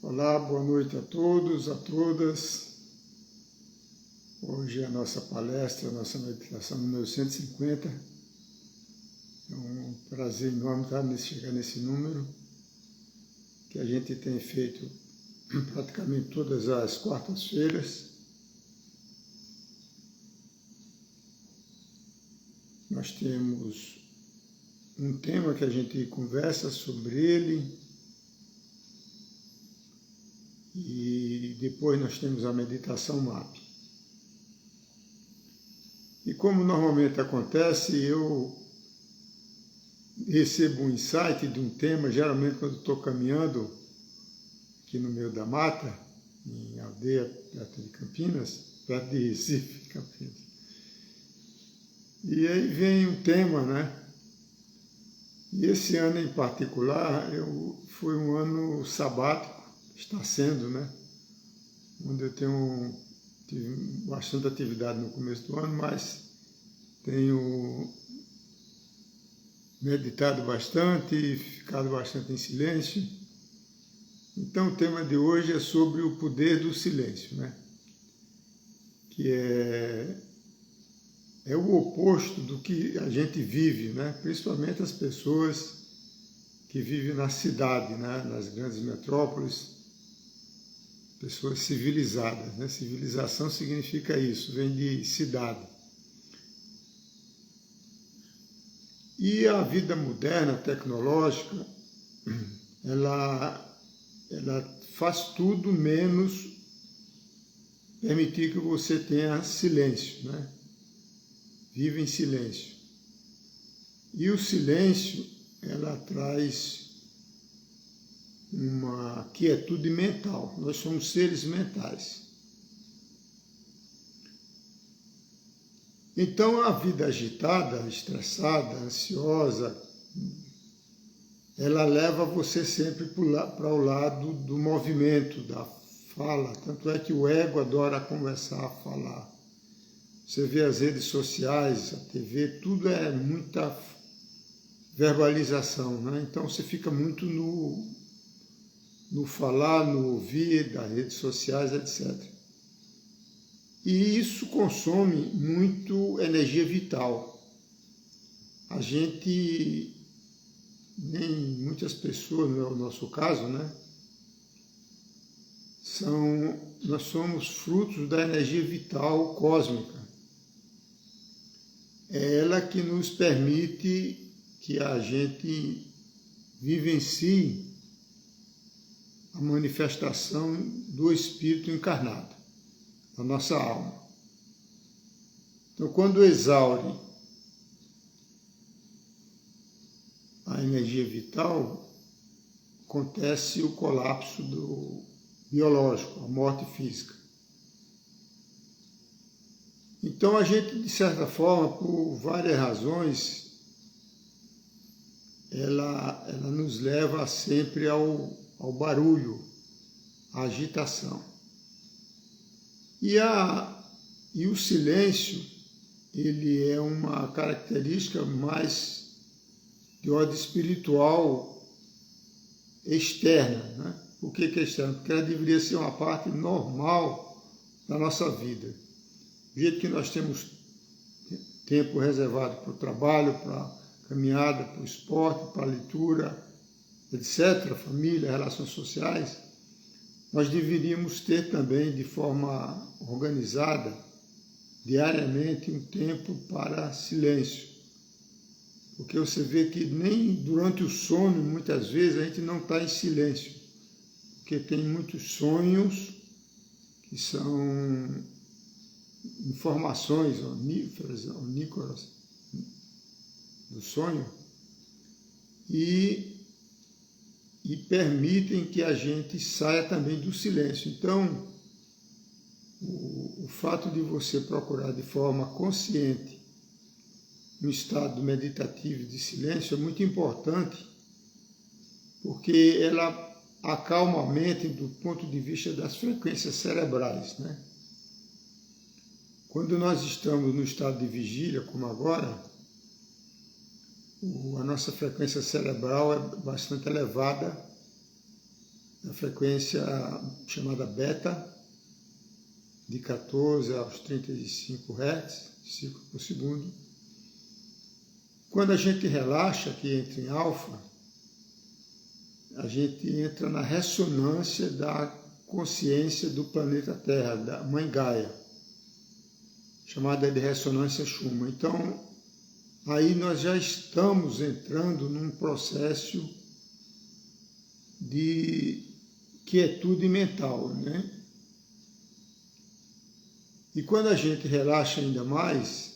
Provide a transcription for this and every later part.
Olá, boa noite a todos, a todas. Hoje é a nossa palestra, a nossa meditação número 150. É um prazer enorme chegar nesse número, que a gente tem feito praticamente todas as quartas-feiras. Nós temos um tema que a gente conversa sobre ele, e depois nós temos a meditação MAP. E como normalmente acontece, eu recebo um insight de um tema, geralmente quando estou caminhando aqui no meio da mata, em aldeia perto de Campinas, perto de Recife, Campinas. E aí vem um tema, né? E esse ano em particular foi um ano sabático, está sendo, né? Onde eu tive bastante atividade no começo do ano, mas tenho meditado bastante, ficado bastante em silêncio. Então o tema de hoje é sobre o poder do silêncio, né? Que é o oposto do que a gente vive, né? Principalmente as pessoas que vivem na cidade, né? Nas grandes metrópoles, pessoas civilizadas, né? Civilização significa isso, vem de cidade. E a vida moderna, tecnológica, ela faz tudo menos permitir que você tenha silêncio, né? Vive em silêncio. E o silêncio, ela traz uma quietude mental. Nós somos seres mentais. Então, a vida agitada, estressada, ansiosa, ela leva você sempre para o lado do movimento, da fala. Tanto é que o ego adora conversar, falar. Você vê as redes sociais, a TV, tudo é muita verbalização, né? Então você fica muito no falar, no ouvir das redes sociais, etc. E isso consome muito energia vital. A gente, nem muitas pessoas, não é o nosso caso, né? Nós somos frutos da energia vital cósmica. É ela que nos permite que a gente vivencie a manifestação do Espírito encarnado, da nossa alma. Então, quando exaure a energia vital, acontece o colapso biológico, a morte física. Então a gente, de certa forma, por várias razões, ela nos leva sempre ao barulho, à agitação. E o silêncio, ele é uma característica mais de ordem espiritual externa, né? Por que é externa? Porque ela deveria ser uma parte normal da nossa vida. Do jeito que nós temos tempo reservado para o trabalho, para a caminhada, para o esporte, para a leitura, etc., família, relações sociais, nós deveríamos ter também, de forma organizada, diariamente, um tempo para silêncio. Porque você vê que nem durante o sono, muitas vezes, a gente não está em silêncio. Porque tem muitos sonhos que são informações onícoras do sonho e permitem que a gente saia também do silêncio. Então, o fato de você procurar de forma consciente um estado meditativo de silêncio é muito importante, porque ela acalma a mente do ponto de vista das frequências cerebrais, né? Quando nós estamos no estado de vigília, como agora, a nossa frequência cerebral é bastante elevada a frequência chamada beta, de 14 aos 35 Hz, ciclo por segundo. Quando a gente relaxa, que entra em alfa, a gente entra na ressonância da consciência do planeta Terra, da Mãe Gaia, chamada de ressonância Schumann. Então, aí nós já estamos entrando num processo de quietude mental, né? E quando a gente relaxa ainda mais,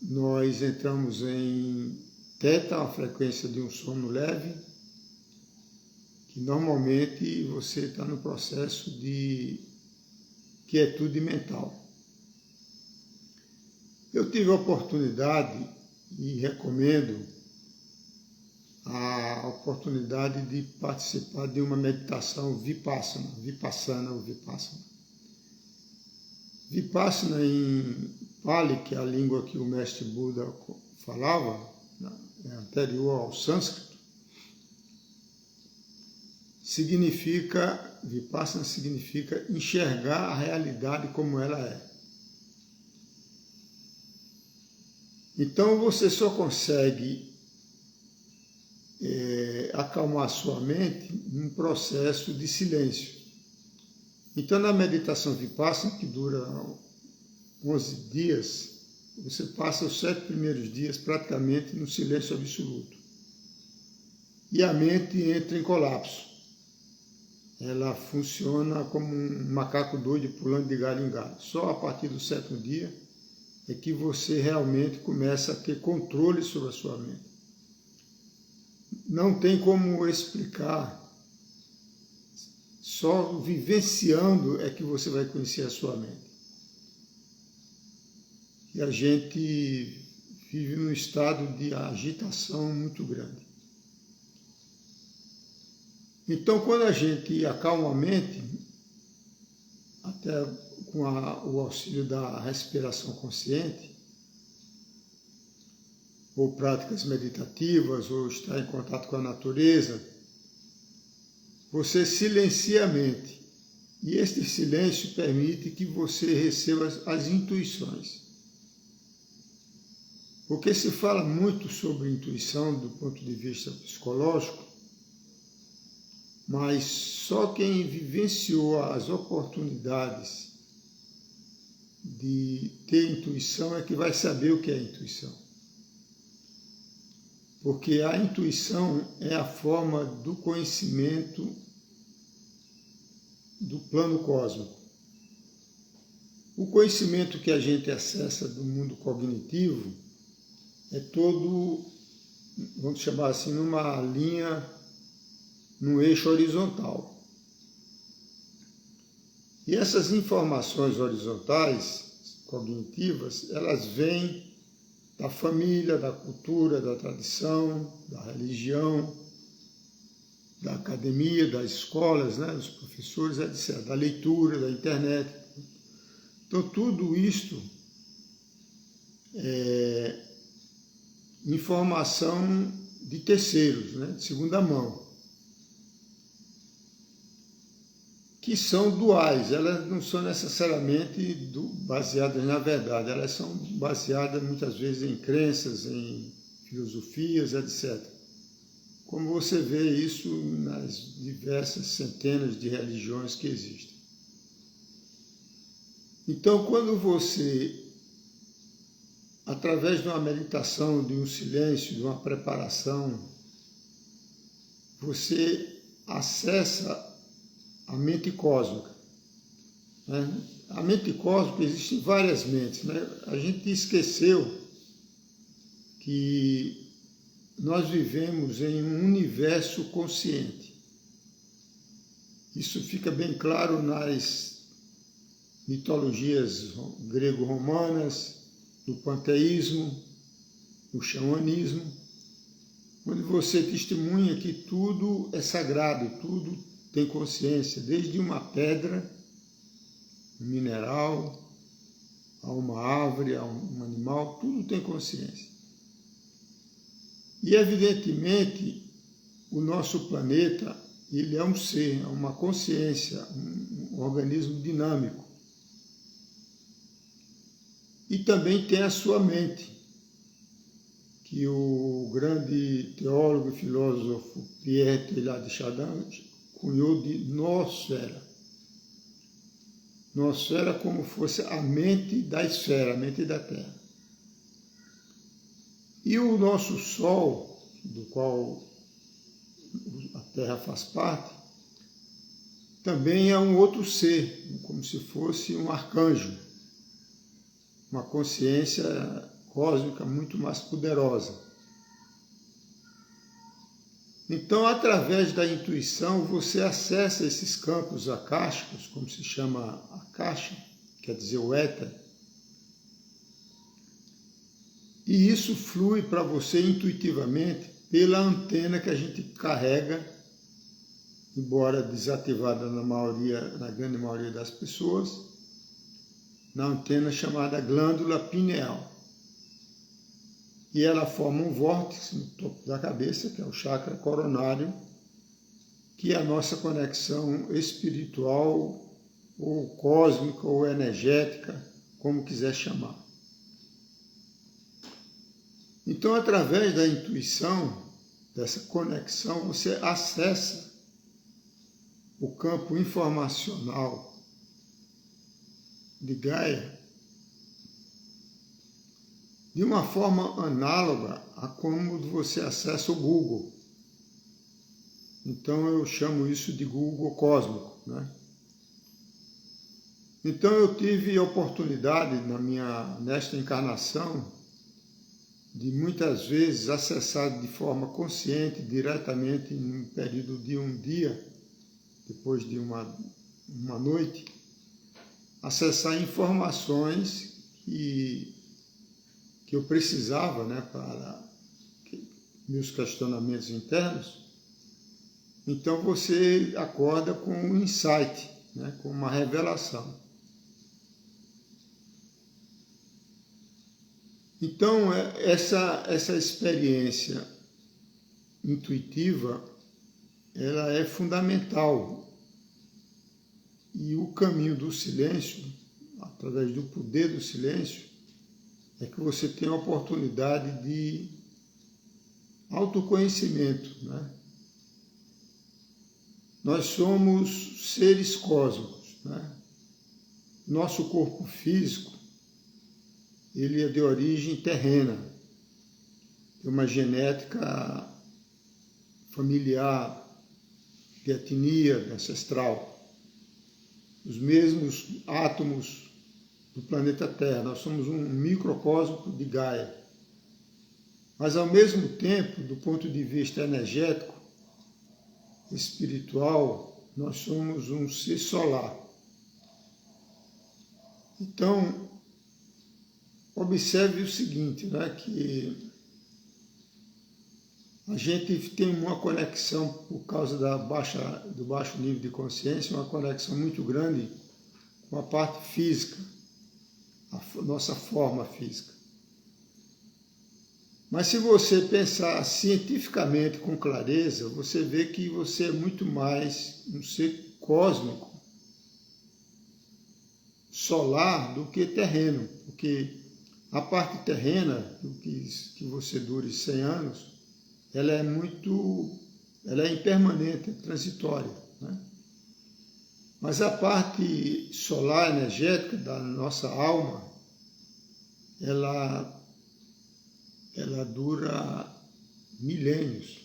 nós entramos em teta, a frequência de um sono leve, que normalmente você está no processo de quietude mental. Eu tive a oportunidade e recomendo a oportunidade de participar de uma meditação Vipassana. Vipassana em Pali, que é a língua que o mestre Buda falava, é anterior ao sânscrito, Vipassana significa enxergar a realidade como ela é. Então você só consegue acalmar sua mente num processo de silêncio. Então na meditação Vipassana, que dura 11 dias, você passa os 7 primeiros dias praticamente no silêncio absoluto. E a mente entra em colapso. Ela funciona como um macaco doido pulando de galho em galho. Só a partir do 7º dia é que você realmente começa a ter controle sobre a sua mente. Não tem como explicar, só vivenciando é que você vai conhecer a sua mente. E a gente vive num estado de agitação muito grande. Então, quando a gente acalma a mente, até com o auxílio da respiração consciente, ou práticas meditativas, ou estar em contato com a natureza, você silencia a mente. E este silêncio permite que você receba as intuições. Porque se fala muito sobre intuição do ponto de vista psicológico, mas só quem vivenciou as oportunidades de ter intuição é que vai saber o que é intuição. Porque a intuição é a forma do conhecimento do plano cósmico. O conhecimento que a gente acessa do mundo cognitivo é todo, vamos chamar assim, numa linha, num eixo horizontal. E essas informações horizontais, cognitivas, elas vêm da família, da cultura, da tradição, da religião, da academia, das escolas, né, dos professores, etc., da leitura, da internet. Então, tudo isto é informação de terceiros, né, de segunda mão, que são duais, elas não são necessariamente baseadas na verdade, elas são baseadas muitas vezes em crenças, em filosofias, etc. Como você vê isso nas diversas centenas de religiões que existem. Então, quando você, através de uma meditação, de um silêncio, de uma preparação, você acessa a mente cósmica. Né? A mente cósmica, existem várias mentes. Né? A gente esqueceu que nós vivemos em um universo consciente. Isso fica bem claro nas mitologias grego-romanas, no panteísmo, no xamanismo, onde você testemunha que tudo é sagrado, tudo tem consciência, desde uma pedra, um mineral, a uma árvore, a um animal, tudo tem consciência. E, evidentemente, o nosso planeta, ele é um ser, é uma consciência, um organismo dinâmico. E também tem a sua mente, que o grande teólogo e filósofo Pierre Teilhard de Chardin cunhou de noosfera. Noosfera como fosse a mente da esfera, a mente da Terra. E o nosso Sol, do qual a Terra faz parte, também é um outro ser, como se fosse um arcanjo, uma consciência cósmica muito mais poderosa. Então, através da intuição, você acessa esses campos akáshicos, como se chama akasha, quer dizer o éter, e isso flui para você intuitivamente pela antena que a gente carrega, embora desativada na grande maioria das pessoas, na antena chamada glândula pineal. E ela forma um vórtice no topo da cabeça, que é o chakra coronário, que é a nossa conexão espiritual, ou cósmica, ou energética, como quiser chamar. Então, através da intuição, dessa conexão, você acessa o campo informacional de Gaia de uma forma análoga a como você acessa o Google. Então eu chamo isso de Google cósmico, né? Então eu tive a oportunidade nesta encarnação de muitas vezes acessar de forma consciente, diretamente, em um período de um dia, depois de uma noite, acessar informações que eu precisava, né, para meus questionamentos internos. Então você acorda com um insight, né, com uma revelação. Então essa experiência intuitiva, ela é fundamental. E o caminho do silêncio, através do poder do silêncio, é que você tem a oportunidade de autoconhecimento, né? Nós somos seres cósmicos, né? Nosso corpo físico, ele é de origem terrena, tem uma genética familiar, de etnia, ancestral. Os mesmos átomos do planeta Terra. Nós somos um microcosmo de Gaia. Mas, ao mesmo tempo, do ponto de vista energético, espiritual, nós somos um ser solar. Então, observe o seguinte, né, que a gente tem uma conexão, por causa do baixo nível de consciência, uma conexão muito grande com a parte física, a nossa forma física. Mas se você pensar cientificamente com clareza, você vê que você é muito mais um ser cósmico, solar, do que terreno, porque a parte terrena, do que você dure 100 anos, ela é impermanente, é transitória, né? Mas a parte solar, energética da nossa alma, ela dura milênios,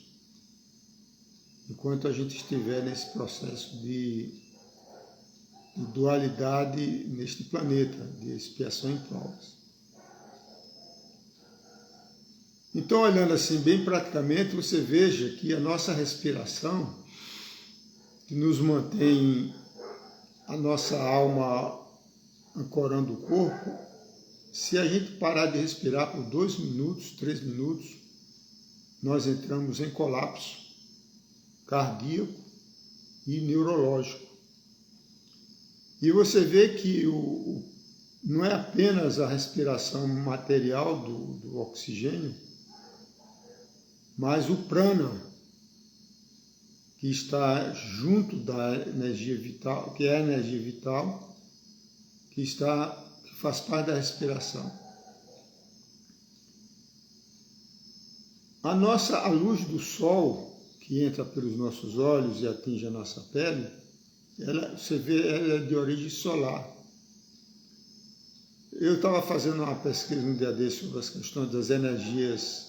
enquanto a gente estiver nesse processo de dualidade neste planeta, de expiação em provas. Então, olhando assim bem praticamente, você veja que a nossa respiração, que nos mantém a nossa alma ancorando o corpo, se a gente parar de respirar por 2 minutos, 3 minutos, nós entramos em colapso cardíaco e neurológico. E você vê que não é apenas a respiração material do oxigênio, mas o prana, que está junto da energia vital, que é a energia vital, que faz parte da respiração. A luz do sol, que entra pelos nossos olhos e atinge a nossa pele, você vê, ela é de origem solar. Eu estava fazendo uma pesquisa um dia desse sobre as questões das energias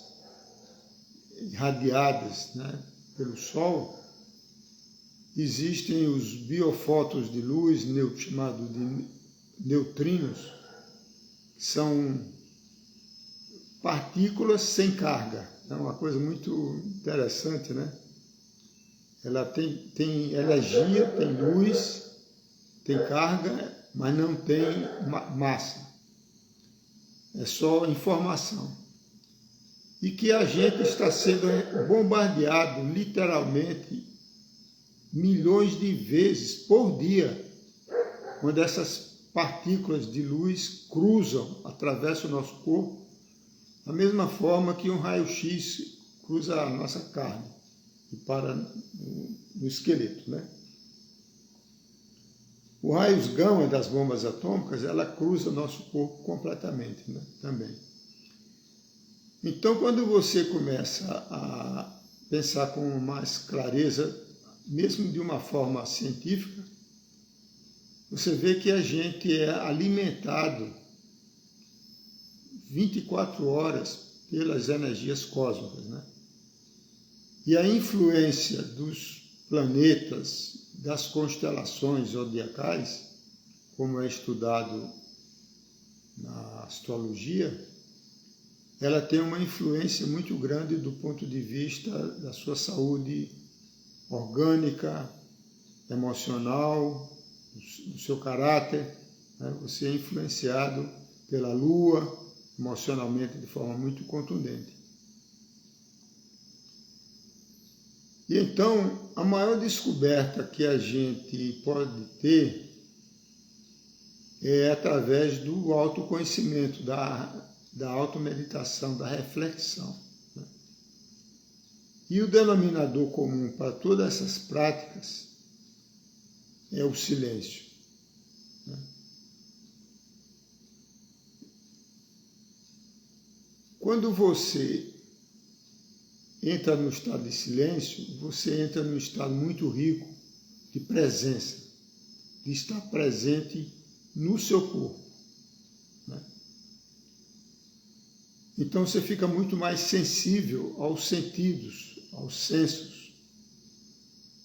irradiadas, né, pelo sol. Existem os biofótons de luz, chamados de neutrinos, que são partículas sem carga. É uma coisa muito interessante, né? Ela tem energia, tem luz, tem carga, mas não tem massa. É só informação. E que a gente está sendo bombardeado, literalmente, milhões de vezes por dia, quando essas partículas de luz cruzam, atravessam o nosso corpo, da mesma forma que um raio-x cruza a nossa carne e para no esqueleto, né? O raios gama das bombas atômicas, ela cruza o nosso corpo completamente, né? Também. Então, quando você começa a pensar com mais clareza, mesmo de uma forma científica, você vê que a gente é alimentado 24 horas pelas energias cósmicas, né? E a influência dos planetas, das constelações zodiacais, como é estudado na astrologia, ela tem uma influência muito grande do ponto de vista da sua saúde orgânica, emocional, do seu caráter, né? Você é influenciado pela Lua, emocionalmente de forma muito contundente. E então, a maior descoberta que a gente pode ter é através do autoconhecimento, da automeditação, da reflexão, né? E o denominador comum para todas essas práticas é o silêncio, né? Quando você entra no estado de silêncio, você entra num estado muito rico de presença, de estar presente no seu corpo, né? Então você fica muito mais sensível aos sentidos, aos sensos,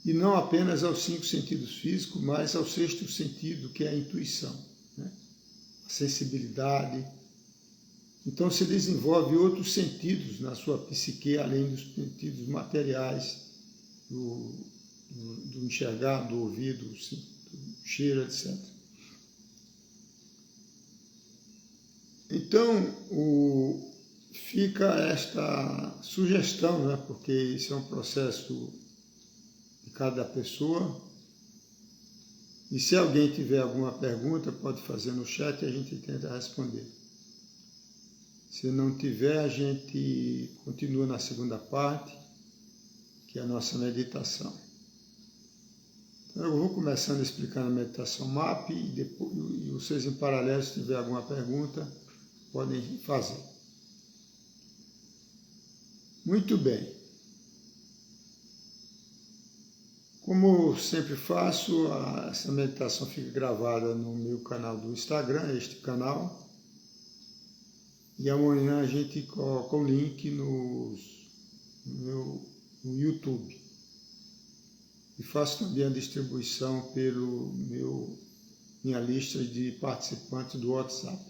e não apenas aos 5 sentidos físicos, mas ao 6º sentido, que é a intuição, né? A sensibilidade. Então você desenvolve outros sentidos na sua psique, além dos sentidos materiais, do enxergar, do ouvido, do cheiro, etc. Então, fica esta sugestão, né? Porque isso é um processo de cada pessoa. E se alguém tiver alguma pergunta, pode fazer no chat e a gente tenta responder. Se não tiver, a gente continua na segunda parte, que é a nossa meditação. Então, eu vou começando explicando a meditação MAP e vocês em paralelo, se tiver alguma pergunta, podem fazer. Muito bem. Como eu sempre faço, essa meditação fica gravada no meu canal do Instagram, este canal. E amanhã a gente coloca o link no YouTube. E faço também a distribuição pelo minha lista de participantes do WhatsApp.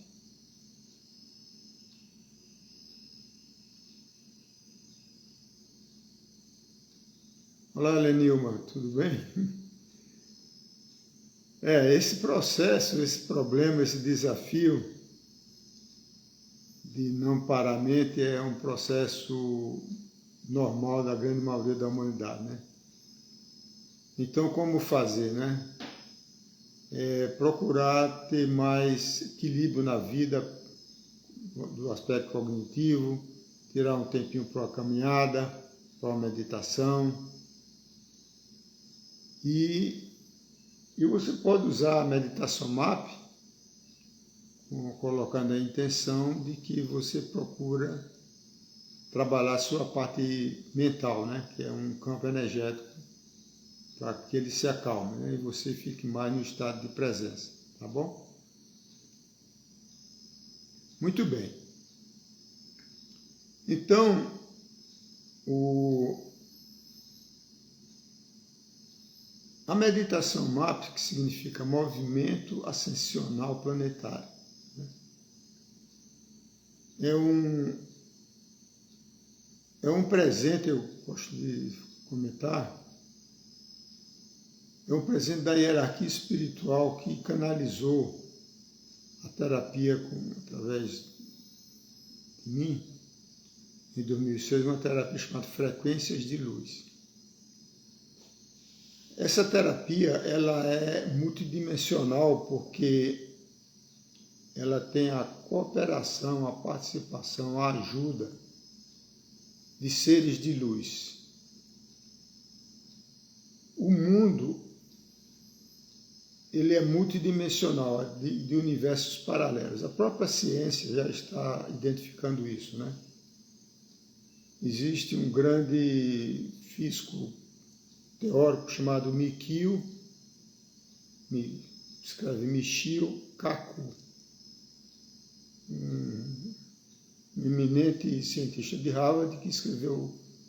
Olá, Lenilma, tudo bem? Esse processo, esse problema, esse desafio de não parar a mente é um processo normal da grande maioria da humanidade, né? Então, como fazer, né? Procurar ter mais equilíbrio na vida, do aspecto cognitivo, tirar um tempinho para uma caminhada, para uma meditação, E você pode usar a meditação MAP, colocando a intenção de que você procura trabalhar a sua parte mental, né? Que é um campo energético, para que ele se acalme, né? E você fique mais no estado de presença, tá bom? Muito bem. Então, a meditação MAP, que significa Movimento Ascensional Planetário, né? É um presente, eu gosto de comentar, é um presente da hierarquia espiritual que canalizou a terapia através de mim, em 2006, uma terapia chamada Frequências de Luz. Essa terapia ela é multidimensional porque ela tem a cooperação, a participação, a ajuda de seres de luz. O mundo ele é multidimensional, de universos paralelos. A própria ciência já está identificando isso, né? Existe um grande físico teórico chamado Michio Kaku, um eminente cientista de Harvard que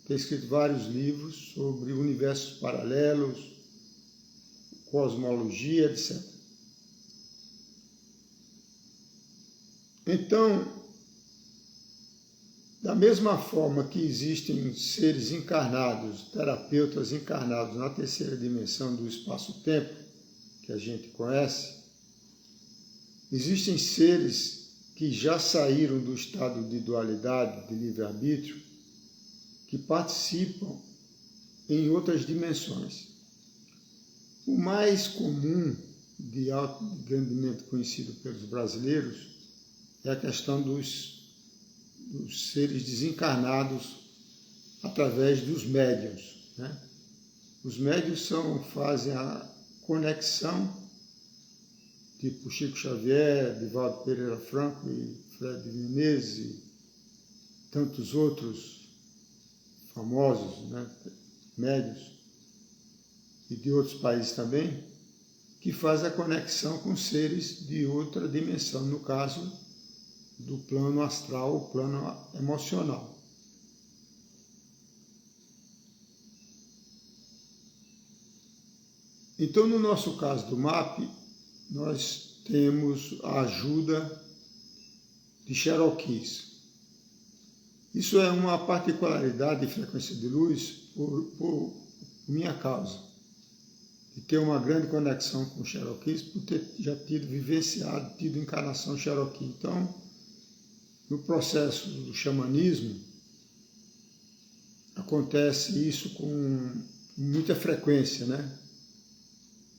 tem escrito vários livros sobre universos paralelos, cosmologia, etc. Então, da mesma forma que existem seres encarnados, terapeutas encarnados na terceira dimensão do espaço-tempo, que a gente conhece, existem seres que já saíram do estado de dualidade, de livre-arbítrio, que participam em outras dimensões. O mais comum de alto rendimento conhecido pelos brasileiros é a questão dos seres desencarnados através dos médiuns, né? Os médiuns fazem a conexão, tipo Chico Xavier, Divaldo Pereira Franco e Fred Menezes e tantos outros famosos, né, médiuns, e de outros países também, que faz a conexão com seres de outra dimensão, no caso do plano astral, o plano emocional. Então, no nosso caso do MAP, nós temos a ajuda de Cherokees. Isso é uma particularidade de frequência de luz por minha causa, de ter uma grande conexão com Cherokees, por ter já tido encarnação Cherokee. Então, no processo do xamanismo, acontece isso com muita frequência, né?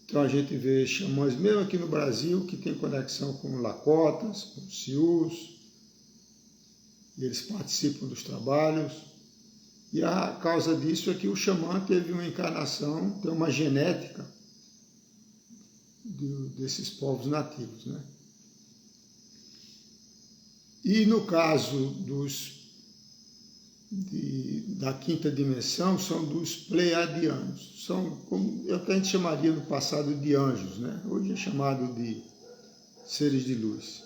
Então a gente vê xamãs, mesmo aqui no Brasil, que tem conexão com Lakotas, com Sius, e eles participam dos trabalhos. E a causa disso é que o xamã teve uma encarnação, tem uma genética desses povos nativos, né? E no caso da quinta dimensão, são dos pleiadianos. É o que a gente chamaria no passado de anjos, né? Hoje é chamado de seres de luz.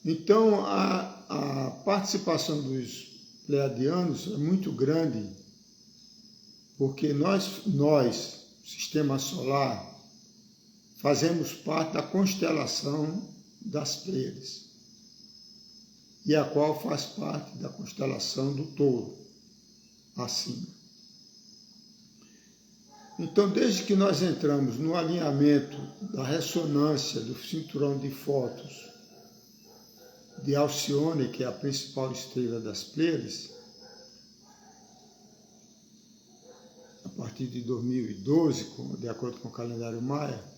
Então, a participação dos pleiadianos é muito grande, porque nós, Sistema Solar, fazemos parte da constelação das Pleiades, e a qual faz parte da constelação do Touro, acima. Então, desde que nós entramos no alinhamento da ressonância do cinturão de fótons de Alcione, que é a principal estrela das Pleiades, a partir de 2012, de acordo com o calendário maia,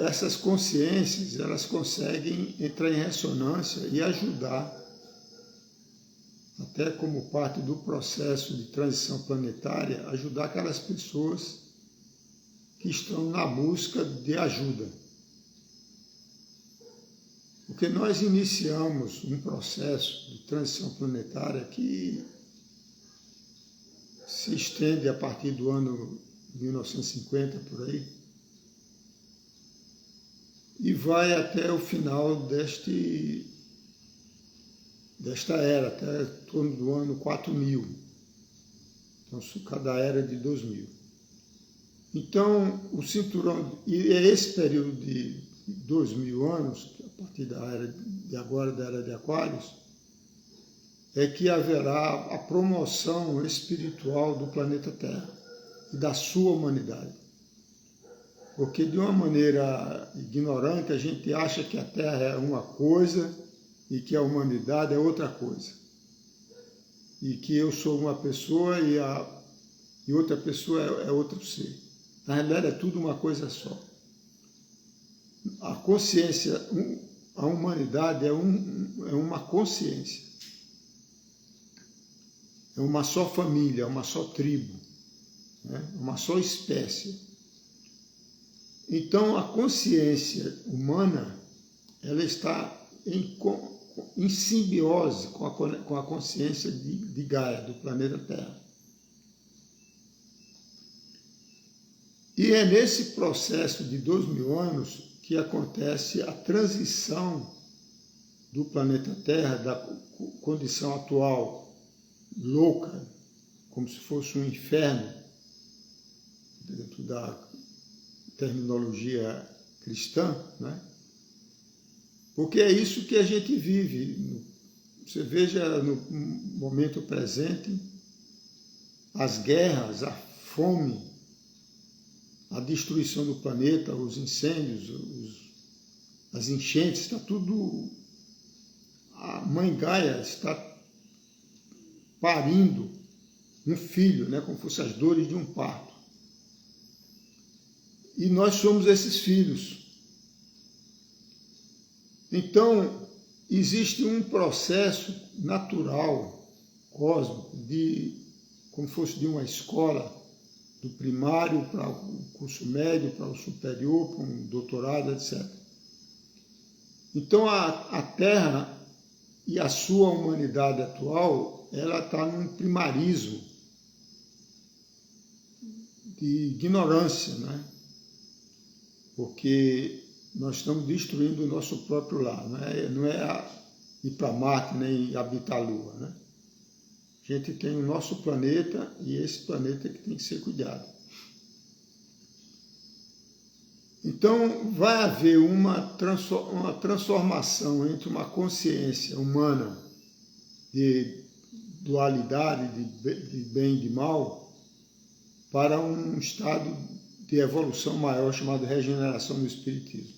essas consciências elas conseguem entrar em ressonância e ajudar até como parte do processo de transição planetária, ajudar aquelas pessoas que estão na busca de ajuda. Porque nós iniciamos um processo de transição planetária que se estende a partir do ano 1950, por aí, e vai até o final desta era, até em torno do ano 4000. Então, cada era de 2000. Então, o cinturão, e é esse período de 2000 anos, a partir da era de agora, da era de Aquários, é que haverá a promoção espiritual do planeta Terra e da sua humanidade. Porque de uma maneira ignorante a gente acha que a Terra é uma coisa e que a humanidade é outra coisa. E que eu sou uma pessoa e outra pessoa é outro ser. Na realidade é tudo uma coisa só. A consciência, a humanidade é uma consciência. É uma só família, uma só tribo, né? Uma só espécie. Então, a consciência humana, ela está em simbiose com a consciência de Gaia, do planeta Terra. E é nesse processo de 2000 anos que acontece a transição do planeta Terra, da condição atual louca, como se fosse um inferno, dentro da terminologia cristã, né? Porque é isso que a gente vive. Você veja no momento presente as guerras, a fome, a destruição do planeta, os incêndios, as enchentes, está tudo... A mãe Gaia está parindo um filho, né, como fosse as dores de um parto. E nós somos esses filhos. Então, existe um processo natural, cósmico, como fosse de uma escola, do primário para o curso médio, para o superior, para um doutorado, etc. Então, a Terra e a sua humanidade atual, ela está num primarismo de ignorância, né? Porque nós estamos destruindo o nosso próprio lar, não é ir para Marte nem habitar a Lua, né? A gente tem o nosso planeta e esse planeta que tem que ser cuidado. Então, vai haver uma transformação entre uma consciência humana de dualidade, de bem e de mal, para um estado de evolução maior chamado regeneração do espiritismo.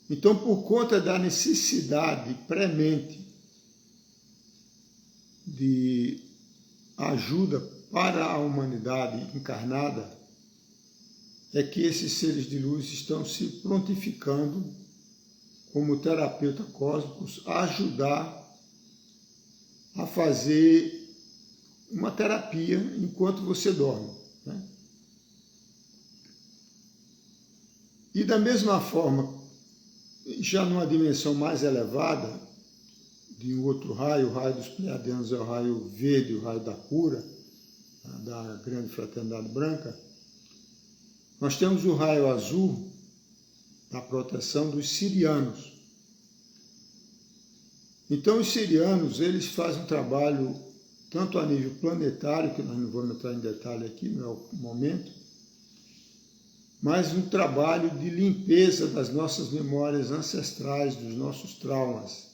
Então, por conta da necessidade premente de ajuda para a humanidade encarnada, é que esses seres de luz estão se prontificando como terapeutas cósmicos a ajudar a fazer uma terapia enquanto você dorme, né? E da mesma forma, já numa dimensão mais elevada, de um outro raio, o raio dos Pleiadianos é o raio verde, o raio da cura, da grande fraternidade branca, nós temos o raio azul da proteção dos sirianos. Então, os sirianos, eles fazem um trabalho tanto a nível planetário, que nós não vamos entrar em detalhe aqui, não é o momento, mas um trabalho de limpeza das nossas memórias ancestrais, dos nossos traumas.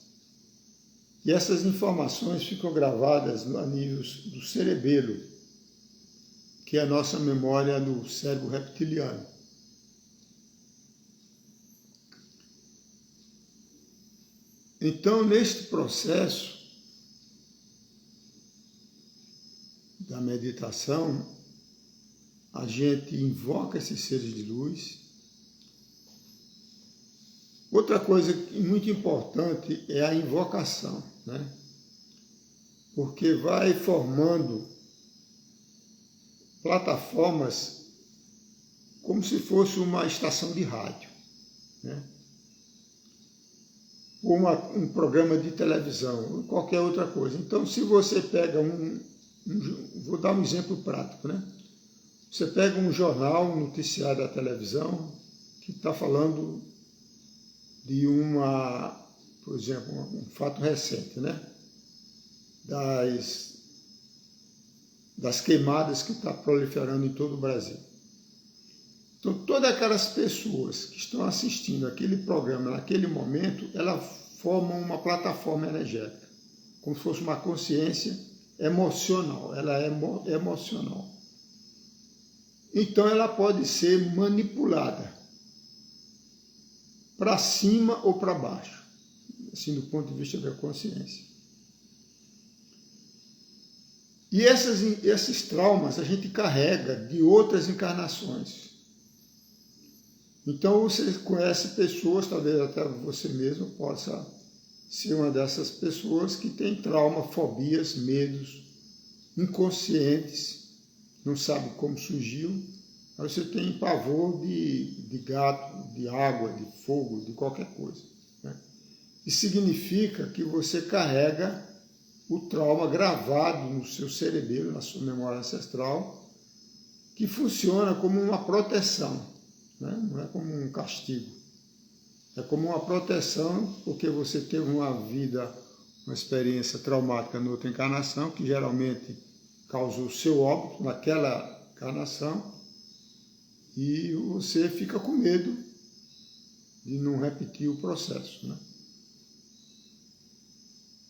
E essas informações ficam gravadas a nível do cerebelo, que é a nossa memória do cérebro reptiliano. Então, neste processo da meditação, a gente invoca esses seres de luz. Outra coisa muito importante é a invocação, né? porque vai formando plataformas como se fosse uma estação de rádio, né? Ou um programa de televisão, ou qualquer outra coisa. Então, se você pega vou dar um exemplo prático, né? Você pega um jornal, um noticiário da televisão, que está falando de por exemplo, um fato recente, né? Das queimadas que está proliferando em todo o Brasil. Então, todas aquelas pessoas que estão assistindo aquele programa naquele momento, elas formam uma plataforma energética, como se fosse uma consciência emocional. Ela é emocional. Então, ela pode ser manipulada para cima ou para baixo, assim, do ponto de vista da consciência. E esses traumas a gente carrega de outras encarnações. Então você conhece pessoas, talvez até você mesmo possa ser uma dessas pessoas que tem trauma, fobias, medos, inconscientes, não sabe como surgiu, mas você tem pavor de gato, de água, de fogo, de qualquer coisa, né? Isso significa que você carrega o trauma gravado no seu cerebelo, na sua memória ancestral, que funciona como uma proteção, né? Não é como um castigo. É como uma proteção, porque você teve uma vida, uma experiência traumática na outra encarnação, que geralmente causou o seu óbito naquela encarnação, e você fica com medo de não repetir o processo, né?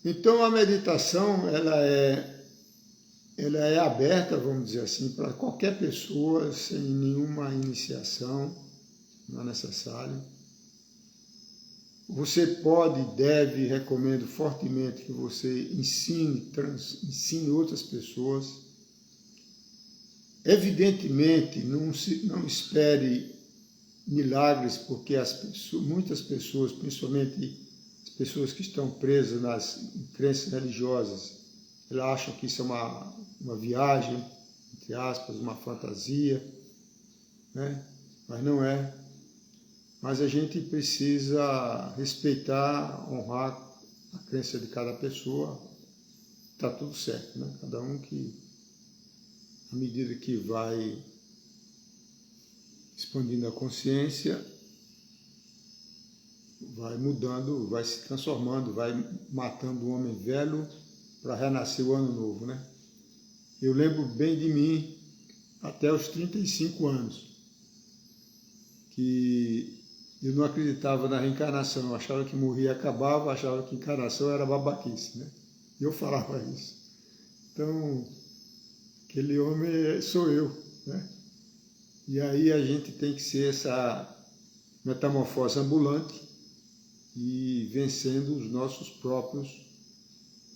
Então a meditação ela é aberta, vamos dizer assim, para qualquer pessoa, sem nenhuma iniciação, não é necessário. Você pode, deve, recomendo fortemente que você ensine outras pessoas. Evidentemente, não espere milagres, porque muitas pessoas, principalmente as pessoas que estão presas nas crenças religiosas, elas acham que isso é uma viagem, entre aspas, uma fantasia, né? Mas não é. Mas a gente precisa respeitar, honrar a crença de cada pessoa. Está tudo certo, né? Cada um que, à medida que vai expandindo a consciência, vai mudando, vai se transformando, vai matando o homem velho para renascer o ano novo, né? Eu lembro bem de mim, até os 35 anos, que eu não acreditava na reencarnação, eu achava que morria e acabava, achava que encarnação era babaquice, né? E eu falava isso. Então, aquele homem sou eu, né? E aí a gente tem que ser essa metamorfose ambulante e vencendo os nossos próprios,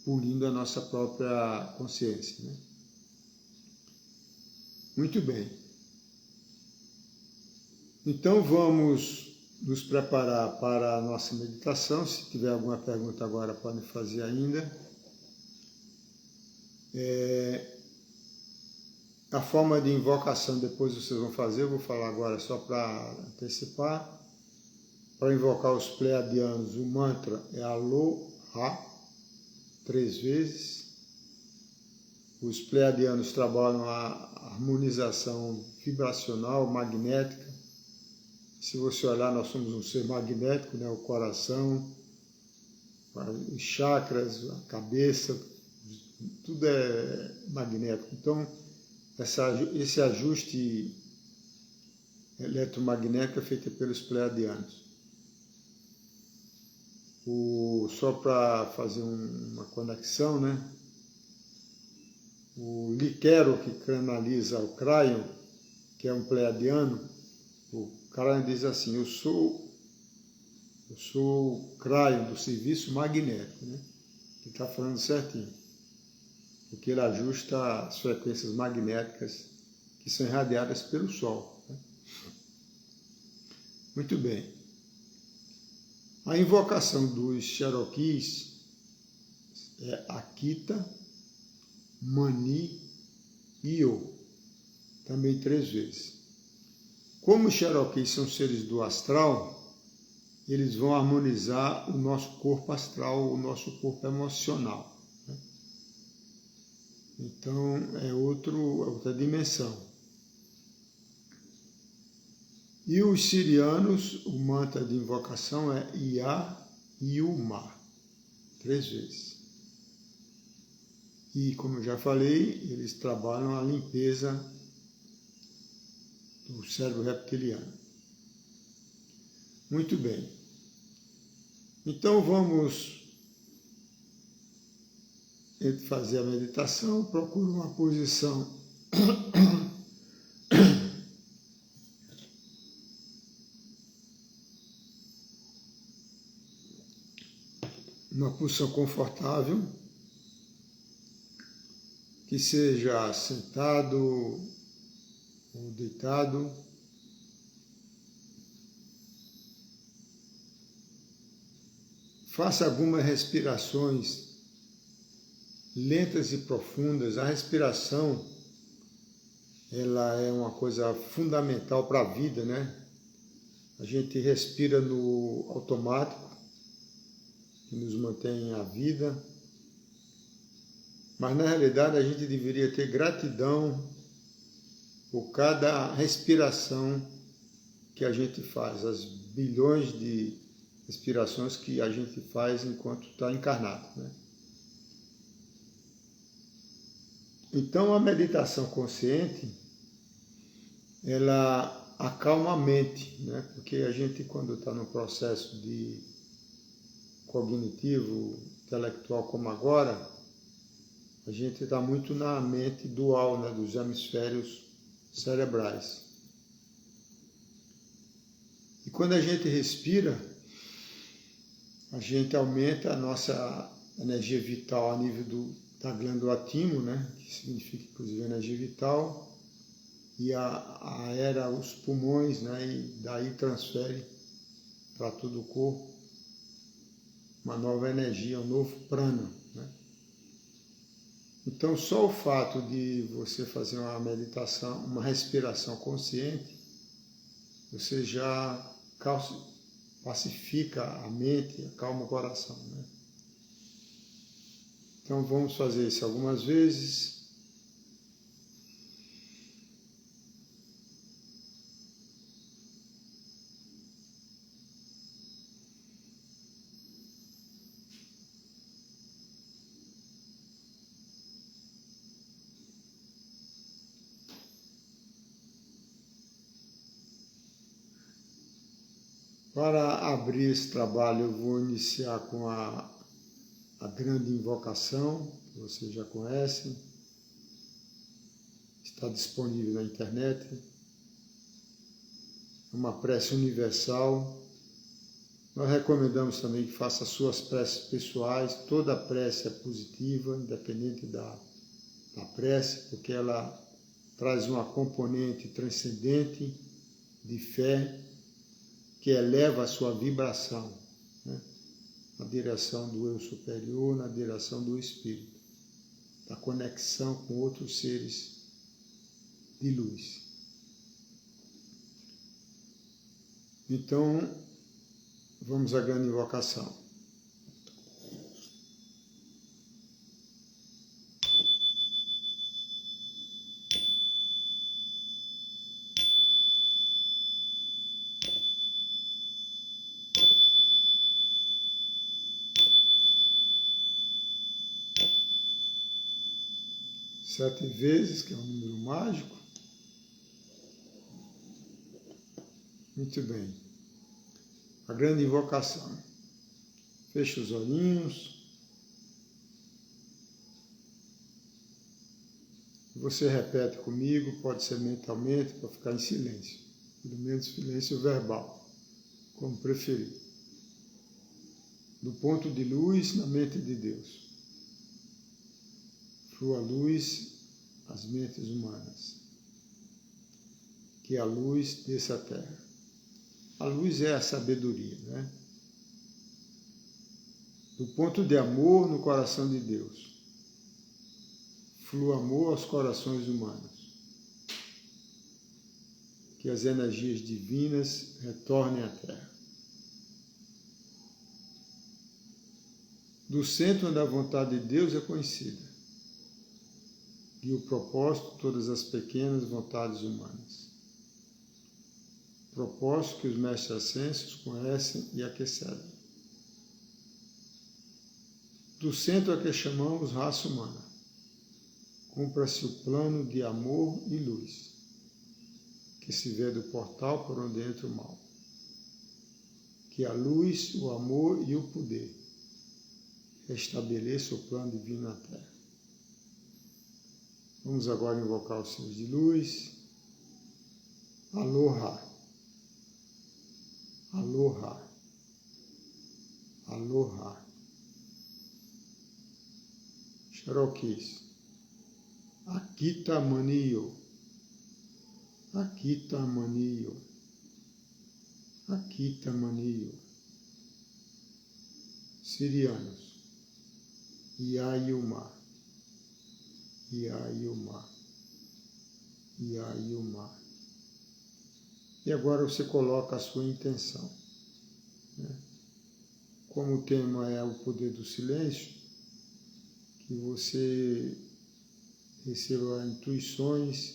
pulindo a nossa própria consciência, né? Muito bem. Então vamos nos preparar para a nossa meditação. Se tiver alguma pergunta agora, podem fazer ainda. A forma de invocação depois vocês vão fazer, eu vou falar agora só para antecipar. Para invocar os pleiadianos, o mantra é Aloha, 3 vezes. Os pleiadianos trabalham a harmonização vibracional, magnética. Se você olhar, nós somos um ser magnético, né? O coração, os chakras, a cabeça, tudo é magnético. Então, esse ajuste eletromagnético é feito pelos pleiadianos. Só para fazer uma conexão, né? O Liquero, que canaliza o Cryon, que é um pleiadiano, o Cryon diz assim: eu sou o Cryon do serviço magnético, né? Ele está falando certinho, porque ele ajusta as frequências magnéticas que são irradiadas pelo Sol, né? Muito bem. A invocação dos Cherokees é Akita, Mani, Io, também 3 vezes. Como os Cherokees são seres do astral, eles vão harmonizar o nosso corpo astral, o nosso corpo emocional. Né? Então, é outra dimensão. E os sirianos, o mantra de invocação é Ia Iuma, 3 vezes. E, como eu já falei, eles trabalham a limpeza do cérebro reptiliano. Muito bem. Então vamos fazer a meditação. Procure uma posição confortável, que seja sentado ou deitado. Faça algumas respirações lentas e profundas. A respiração, ela é uma coisa fundamental para a vida, né? A gente respira no automático, que nos mantém a vida, mas na realidade a gente deveria ter gratidão por cada respiração que a gente faz, as bilhões de respirações que a gente faz enquanto está encarnado, né? Então a meditação consciente, ela acalma a mente, né? Porque a gente, quando está no processo de cognitivo, intelectual como agora, a gente está muito na mente dual, né? Dos hemisférios cerebrais. E quando a gente respira, a gente aumenta a nossa energia vital a nível da glândula timo, né? Que significa, inclusive, energia vital, e aera os pulmões, né? E daí transfere para todo o corpo uma nova energia, um novo prana, né? Então, só o fato de você fazer uma meditação, uma respiração consciente, você já pacifica a mente, acalma o coração, né? Então vamos fazer isso algumas vezes. Para abrir esse trabalho, eu vou iniciar com a grande invocação, que vocês já conhecem, está disponível na internet. É uma prece universal. Nós recomendamos também que faça suas preces pessoais. Toda prece é positiva, independente da prece, porque ela traz uma componente transcendente de fé que eleva a sua vibração, né? Na direção do eu superior, na direção do espírito, da conexão com outros seres de luz. Então, vamos à grande invocação. Sete vezes, que é um número mágico. Muito bem. A grande invocação. Feche os olhinhos. Você repete comigo, pode ser mentalmente, para ficar em silêncio. Pelo menos silêncio verbal, como preferir. Do ponto de luz na mente de Deus. Flua a luz às mentes humanas. Que a luz desça à terra. A luz é a sabedoria, né? Do ponto de amor no coração de Deus. flua amor aos corações humanos. Que as energias divinas retornem à Terra. Do centro onde a vontade de Deus é conhecida. E o propósito, todas as pequenas vontades humanas. Propósito que os mestres ascensos conhecem e aquecem. Do centro a que chamamos raça humana, cumpra-se o plano de amor e luz, que se vê do portal por onde entra o mal. Que a luz, o amor e o poder restabeleçam o plano divino na Terra. Vamos agora invocar os seres de luz. Aloha. Aloha. Aloha. Cherokees. Akita Maniyo. Akita Maniyo. Akita Maniyo. Sirianos. Yayuma. Yayuma. Yayuma. E agora você coloca a sua intenção. Como o tema é o poder do silêncio, que você receba intuições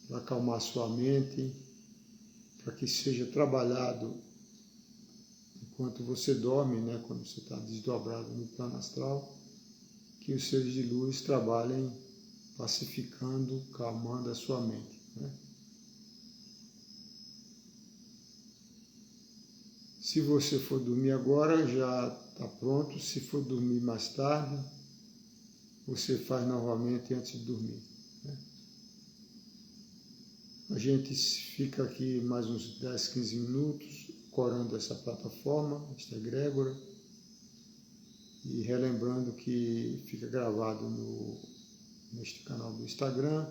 para acalmar sua mente, para que seja trabalhado enquanto você dorme, quando você está desdobrado no plano astral, que os seres de luz trabalhem pacificando, calmando a sua mente. Se você for dormir agora, já está pronto. Se for dormir mais tarde, você faz novamente antes de dormir. A gente fica aqui mais uns 10, 15 minutos, corando essa plataforma, esta egrégora, e relembrando que fica gravado neste canal do Instagram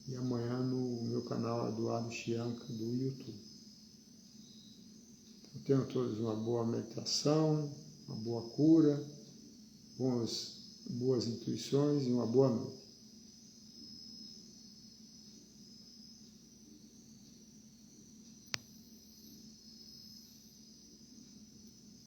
e amanhã no meu canal Eduardo Chianca do YouTube. Então, tenham todos uma boa meditação, uma boa cura, boas intuições e uma boa noite.